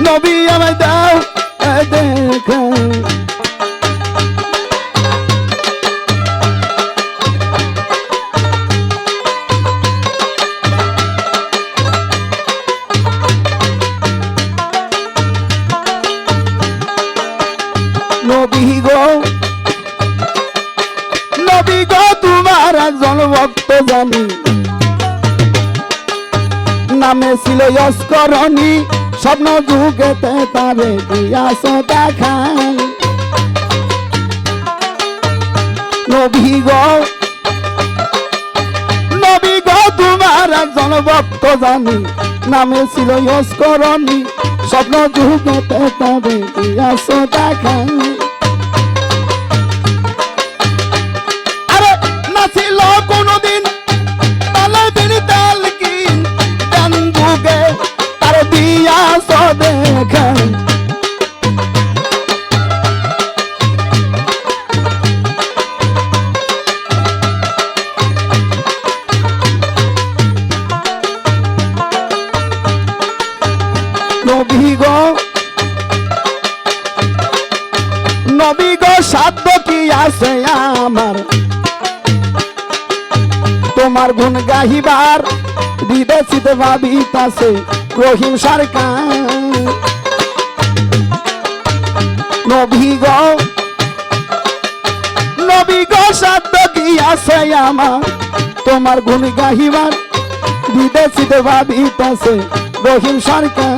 নবী আমায় দাও দেখা। নবী গো নবী গো তোমার একজন ভক্ত জানি, নামে ছিল অস্করণী, স্বপ্ন যুগেতে তারে দিয়াছ দেখা। নবী গো তোমার একজন ভক্ত জানি, নামে ছিল অস্করণী, স্বপ্ন যুগেতে তারে দিয়াছ দেখা। আরে নাছিল কোনদিন তালে দিন তাল কি দেন যুগে তার দিয়াছ দেখা। নবী গো সাধ্য কি আছে আমার তোমার গুণ গাহিবার, বিদেশিতে ভাবিতাছে রহিম সরকার। নবী গো সাধ্য কি আছে আমার তোমার গুণ গাহিবার, বিদেশিতে ভাবিতাছে রহিম সরকার।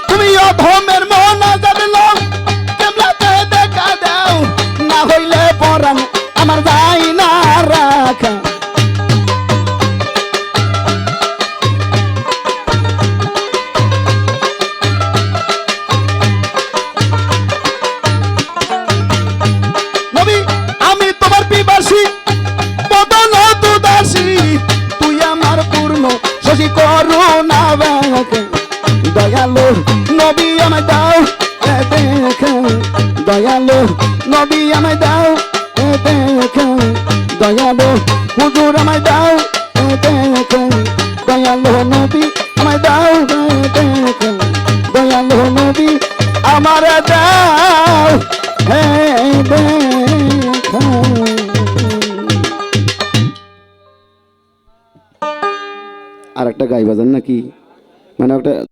তুমি অধমের মন জানলো কেমলাতে দেখা দাও, না হইলে পরাণ আমার যাই না রাখা। নবী আমি তোমার পিপাসী বদন দুদাসী, তুই আমার পূর্ণ শশী করুণা ব্যাখা। দয়ালু নবী আমায় দাও দেখা, দয়ালু নবী আমায় দাও দেখা, দয়ালু হুজুর আমায় দাও দেখা, দয়ালু নবী আমায় দাও দেখা, দয়ালু নবী আমার দাও দেখা। আর একটা গাই বাজান নাকি, মানে একটা